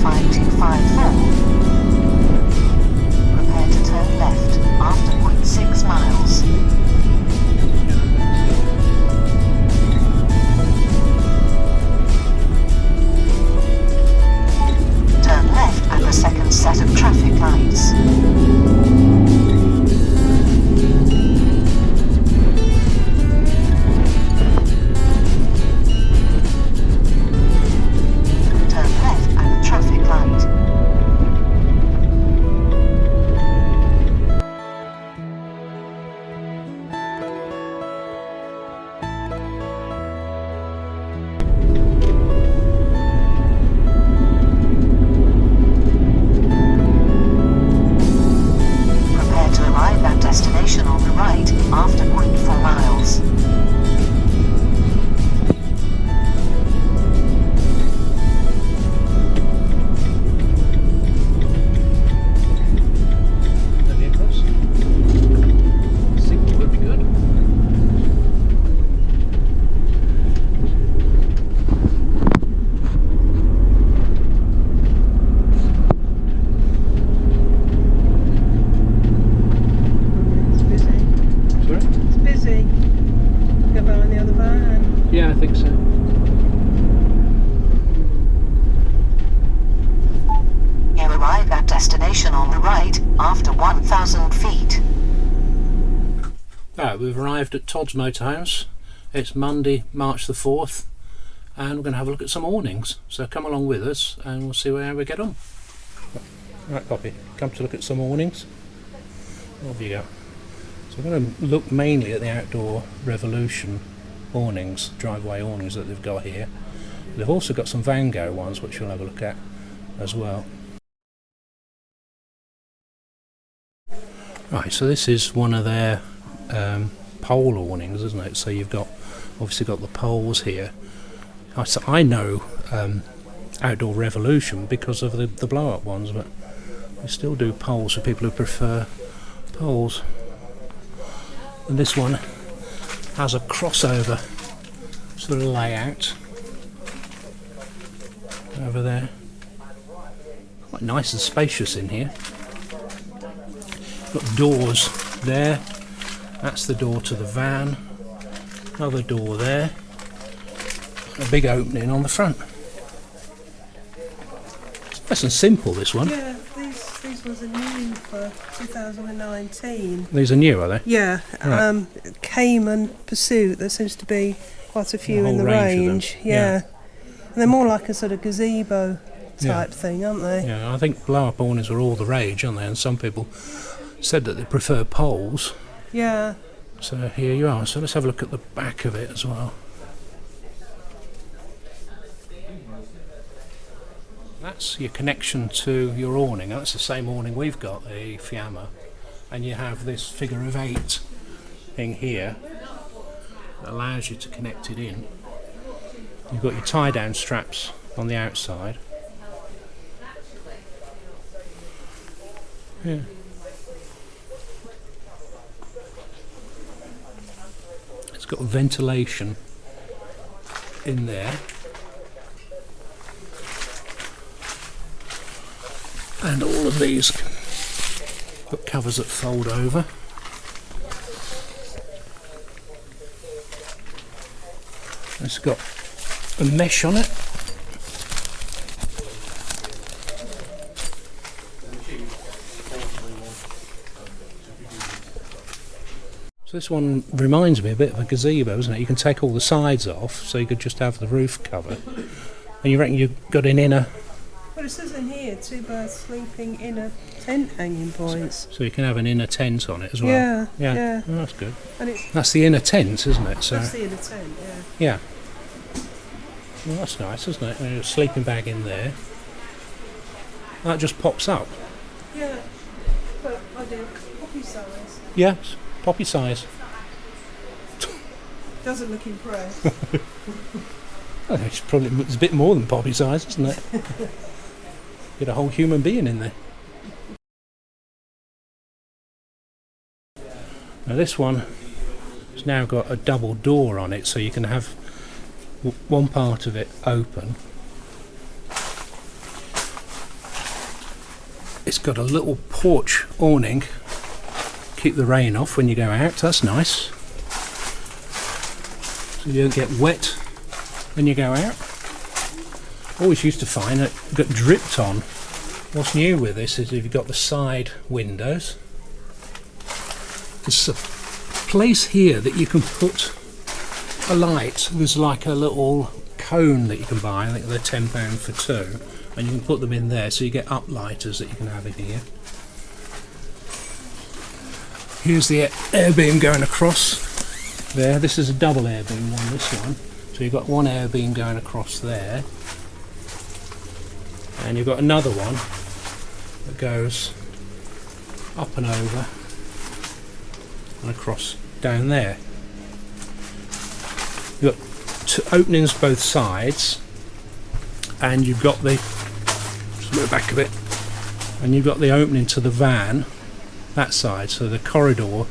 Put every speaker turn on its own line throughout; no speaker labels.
5254. Prepare to turn left after 0.6 miles. Turn left at the second set of traffic lights.
We've arrived at Todds Motorhomes. It's Monday, March the 4th, and we're going to have a look at some awnings. So come along with us and we'll see how we get on. Right, Poppy, come to look at some awnings. Off you go. So we're going to look mainly at the Outdoor Revolution awnings, driveway awnings that they've got here. They've also got some Vango ones which we'll have a look at as well. Right, so this is one of their pole awnings, isn't it? So you've got obviously got the poles here. So I know Outdoor Revolution because of the blow up ones, but we still do poles for people who prefer poles. And this one has a crossover sort of layout over there. Quite nice and spacious in here. Got doors there. That's the door to the van. Another door there. A big opening on the front. It's nice and simple, this one.
Yeah, these ones are new for 2019.
These are new, are they?
Yeah.
Right.
Cayman Pursuit. There seems to be quite a few in the
range.
Yeah. And they're more like a sort of gazebo type thing, aren't they?
Yeah, I think blow up awnings are all the rage, aren't they? And some people said that they prefer poles.
Yeah.
So here you are. So let's have a look at the back of it as well. That's your connection to your awning. That's the same awning we've got, a Fiamma. And you have this figure of 8 thing here that allows you to connect it in. You've got your tie down straps on the outside. Yeah. It's got ventilation in there, and all of these got covers that fold over. It's got a mesh on it. This one reminds me a bit of a gazebo, isn't it? You can take all the sides off, so you could just have the roof covered. And you reckon you've got an inner...
Well, it says in here, 2 birds sleeping in a tent hanging points.
So you can have an inner tent on it as well.
Yeah.
Oh, that's good.
And it's,
that's the inner tent, isn't it? So
that's the inner tent,
yeah. Well, that's nice, isn't it? There's a sleeping bag in there. That just pops up.
Yeah, but I do poppy size.
Yes. Poppy size.
Doesn't look impressed.
It's a bit more than poppy size, isn't it? Get a whole human being in there. Now this one has now got a double door on it, so you can have one part of it open it's got a little porch awning, keep the rain off when you go out. That's nice, so you don't get wet when you go out. Always used to find that it got dripped on. What's new with this is if you've got the side windows, there's a place here that you can put a light. There's like a little cone that you can buy. I think they're £10 for two, and you can put them in there, so you get uplighters that you can have in here. Here's the air beam going across there. This is a double air beam one, this one. So you've got one air beam going across there, and you've got another one that goes up and over and across down there. You've got two openings both sides, and you've got the, just move back a bit, and you've got the opening to the van that side, so the corridor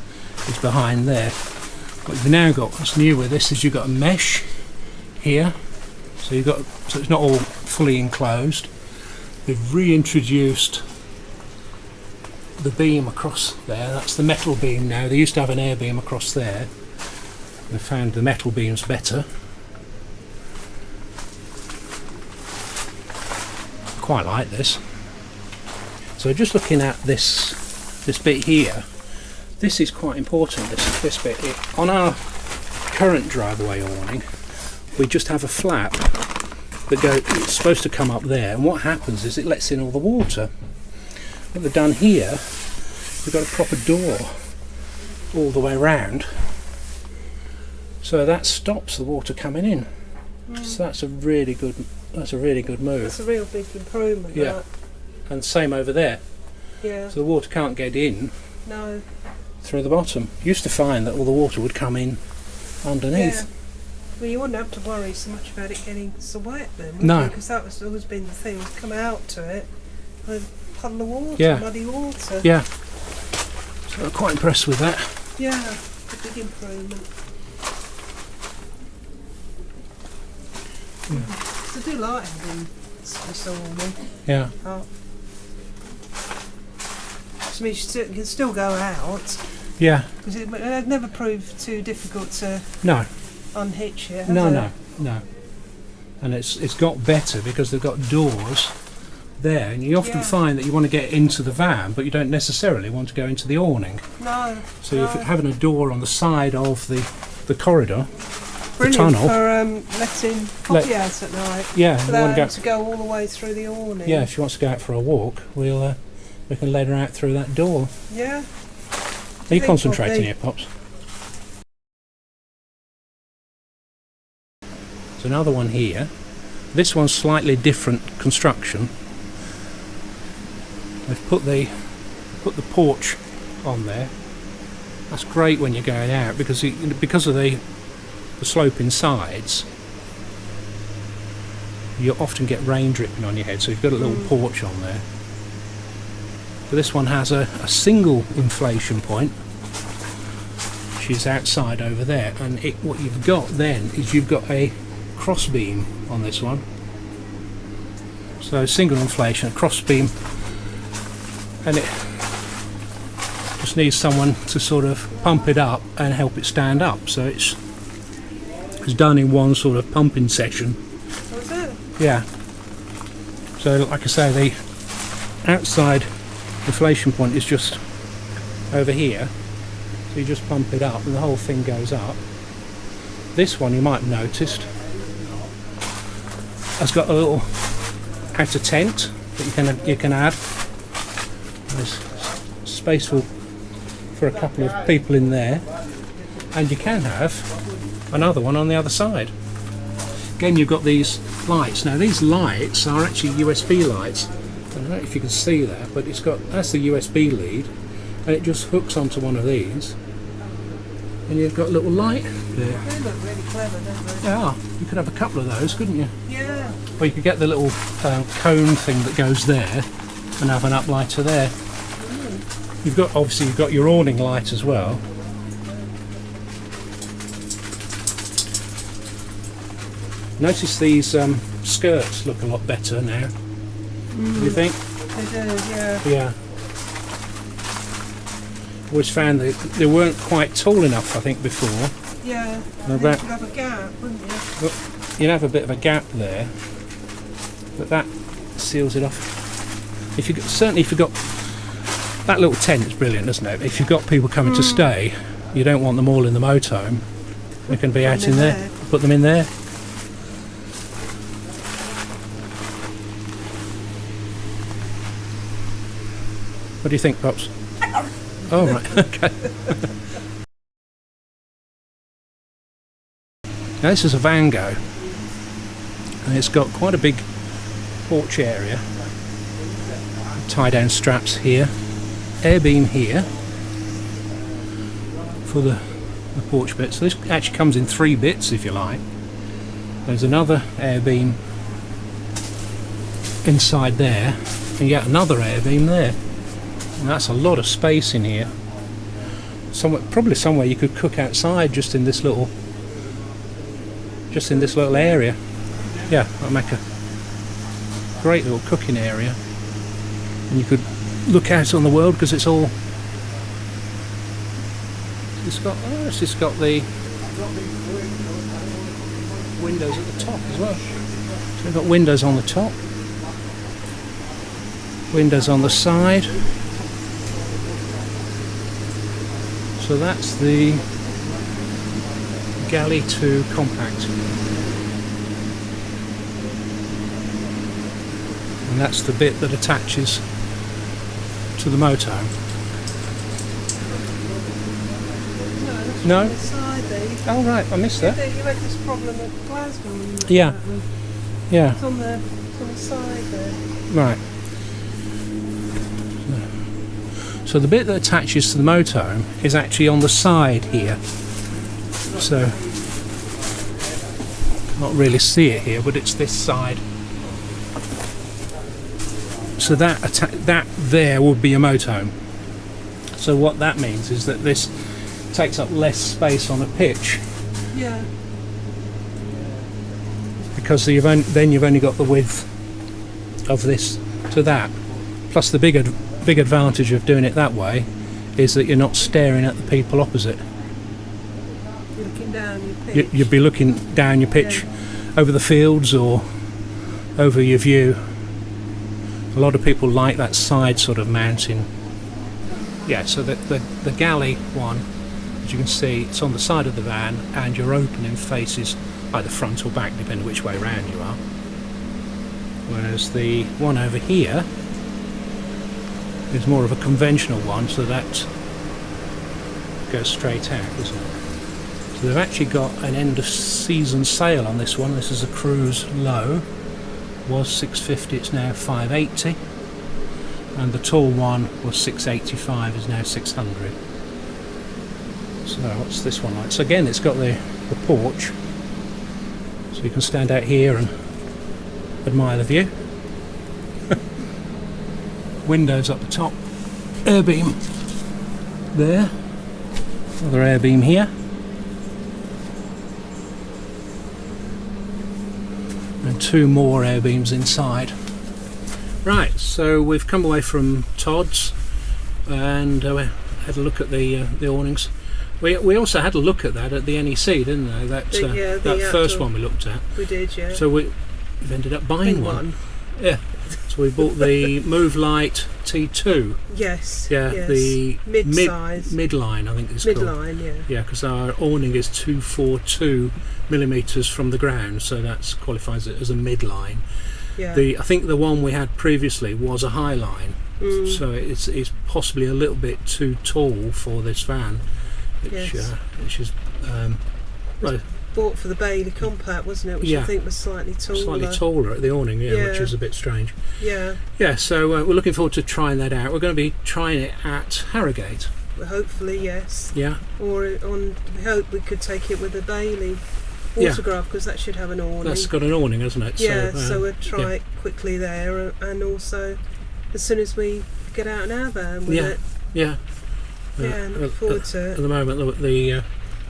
is behind there. What you've now got, what's new with this is you've got a mesh here, so you've got, so it's not all fully enclosed. They've reintroduced the beam across there. That's the metal beam now. They used to have an air beam across there. They found the metal beam's better. Quite like this. So just looking at this bit here, this is quite important. This bit on our current driveway awning, we just have a flap that it's supposed to come up there, and what happens is it lets in all the water. What they've done here, we've got a proper door all the way around, so that stops the water coming in. So that's a really good move. That's a
real big improvement.
Yeah,
that.
and same over there.
Yeah.
So the water can't get in.
No.
Through the bottom. Used to find that all the water would come in underneath.
Yeah. Well, you wouldn't have to worry so much about it getting so wet then, would
No.
you? Because that was always been the thing, come out to it, a puddle of water,
Yeah.
muddy water.
Yeah. So I'm quite impressed with that.
Yeah, a big improvement.
Yeah.
I do like having this awning.
Yeah.
Oh. So you can still go out,
Yeah.
because it never proved too difficult to
No.
unhitch it, has
No,
it?
no. And it's got better because they've got doors there, and you often
Yeah.
find that you want to get into the van, but you don't necessarily want to go into the awning.
No.
So
no.
if you're having a door on the side of the corridor,
Brilliant
tunnel.
for letting coffee out at night.
yeah, you
Without
want
having
to
to go all the way through the awning.
yeah, if she wants to go out for a walk, we can let her out through that door.
Yeah.
Are you
think
concentrating
probably-
here, Pops? So another one here. This one's slightly different construction. They've put the porch on there. That's great when you're going out because of the sloping sides. You often get rain dripping on your head, so you've got a little porch on there. But this one has a single inflation point, which is outside over there, and what you've got then is you've got a cross beam on this one. So single inflation, cross beam, and it just needs someone to sort of pump it up and help it stand up. So it's done in one sort of pumping session.
Was it?
Yeah. So like I say, the outside inflation point is just over here. So you just pump it up and the whole thing goes up. This one you might have noticed has got a little outer tent that you can add. There's space for a couple of people in there, and you can have another one on the other side. Again, you've got these lights. Now these lights are actually USB lights. I don't know if you can see that, but that's the USB lead, and it just hooks onto one of these, and you've got a little light there.
They look really clever, don't they?
Yeah, you could have a couple of those, couldn't you?
Yeah.
Or you could get the little cone thing that goes there and have an uplighter there. You've got your awning light as well. Notice these skirts look a lot better now. Do you think?
They do, yeah.
Yeah. Always found that they weren't quite tall enough, I think, before.
Yeah.
Now
You'd
that-
have a gap, wouldn't you?
But you'd have a bit of a gap there, but that seals it off. Certainly if you've got that little tent, is brilliant, isn't it? If you've got people coming to stay, you don't want them all in the motorhome. They can be out in there. Put them in there. What do you think, Pops? Oh, right, okay. Now this is a Vango, and it's got quite a big porch area. Tie down straps here, air beam here for the porch bit. So this actually comes in 3 bits, if you like. There's another air beam inside there, and yet another air beam there. And that's a lot of space in here. Probably somewhere you could cook outside, just in this little area. Yeah, that'll make a great little cooking area. And you could look out on the world, because it's all. It's got the windows at the top as well. So we've got windows on the top, windows on the side. So that's the Galley 2 Compact. And that's the bit that attaches to the motorhome. No?
On the side there.
Oh right, I missed that.
You had this problem at Glasgow.
Yeah. Yeah.
It's on the side there.
Right. So the bit that attaches to the motorhome is actually on the side here. So can't really see it here, but it's this side. So that there would be a motorhome. So what that means is that this takes up less space on a pitch,
Yeah.
because then you've only got the width of this to that. Plus the big advantage of doing it that way is that you're not staring at the people opposite.
You're looking down your pitch.
You'd be looking down your pitch, over the fields or over your view. A lot of people like that side sort of mounting. Yeah, so the galley one, as you can see, it's on the side of the van, and your opening faces either front or back, depending which way round you are. Whereas the one over here is more of a conventional one, so that goes straight out, doesn't it? So they've actually got an end of season sale on this one. This is a cruise low. Was $650, it's now $580, and the tall one was $685, is now $600. So what's this one like? So again, it's got the porch, so you can stand out here and admire the view. Windows up the top, air beam there, another air beam here, and 2 more air beams inside. Right, so we've come away from Todds and we had a look at the awnings. We also had a look at that at the NEC, didn't we? That first one we looked at.
We did, yeah.
So we've ended up buying one. Yeah. So we bought the Move Light T2.
Yes.
Yeah.
Yes.
The
mid-size.
Midline, I think it's called.
Midline, yeah.
Yeah, because our awning is 242 millimeters from the ground, so that qualifies it as a midline.
Yeah.
I think the one we had previously was a high line, so it's possibly a little bit too tall for this van, which is well,
bought for the Bailey Compact, wasn't it? Which I think was slightly taller.
Slightly taller at the awning, which is a bit strange.
Yeah.
Yeah, so we're looking forward to trying that out. We're going to be trying it at Harrogate.
Well, hopefully, yes.
Yeah.
Or we hope we could take it with a Bailey autograph, because that should have an awning.
That's got an awning, hasn't it?
Yeah, so we'll try it quickly there, and also as soon as we get out in our van with it.
Yeah.
Look forward to it.
At the moment, the
it's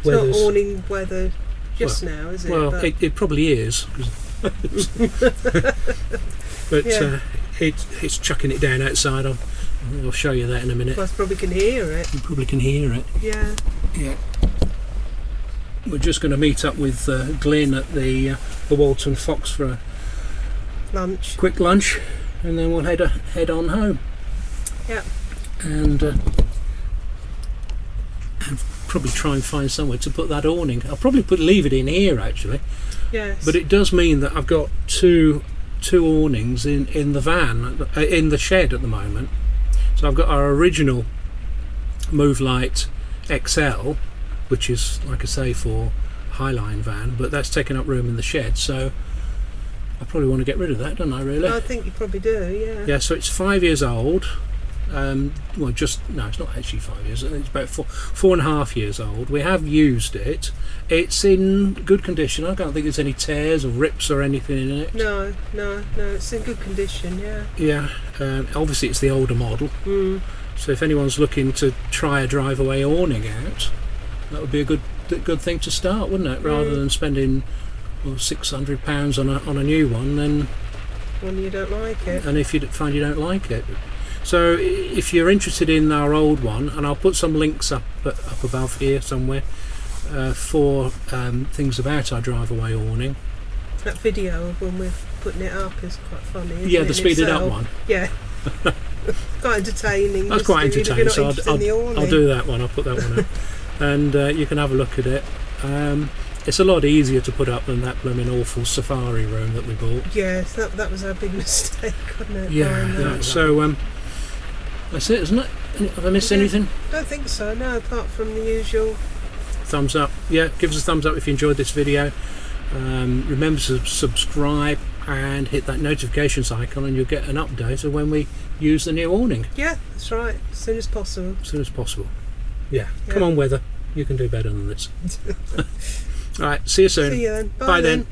weather's...
not awning weather just now, is it?
Well, it probably is. But it's chucking it down outside. I'll show you that in a minute.
Well, I probably can hear it.
You probably can hear it.
Yeah.
Yeah. We're just going to meet up with Glyn at the Walton Fox for a quick lunch, and then we'll head on home.
Yeah.
And probably try and find somewhere to put that awning. I'll probably leave it in here actually.
Yes.
But it does mean that I've got two awnings in the van, in the shed at the moment. So I've got our original Move Light XL, which is, like I say, for Highline van, but that's taking up room in the shed, so I probably want to get rid of that, don't I, really?
I think you probably do, yeah.
Yeah, so it's 5 years old. No, it's not actually 5 years, it's about 4.5 years old. We have used it. It's in good condition. I don't think there's any tears or rips or anything in it.
No, it's in good condition, yeah.
Yeah, obviously it's the older model. So if anyone's looking to try a Driveaway awning out, that would be a good thing to start, wouldn't it? Rather than spending £600 on a new one, then
when you don't like it.
And if you find you don't like it. So if you're interested in our old one, and I'll put some links up above here somewhere for things about our Driveaway awning.
That video of when we're putting it up is quite funny, isn't
Yeah,
it,
the speeded up one.
Yeah. Quite entertaining.
That's quite entertaining, so I'll do that one. I'll put that one up. And you can have a look at it. It's a lot easier to put up than that blooming awful safari room that we bought.
Yes, that was our big mistake, wasn't it?
Yeah. So that's it, isn't it? Have I missed anything?
Don't think so, no, apart from the usual.
Thumbs up. Yeah, give us a thumbs up if you enjoyed this video. Remember to subscribe and hit that notifications icon, and you'll get an update of when we use the new awning.
Yeah, that's right, as soon as possible.
As soon as possible. Yeah. Come on, weather. You can do better than this. Alright, see you soon.
See you then.
Bye then.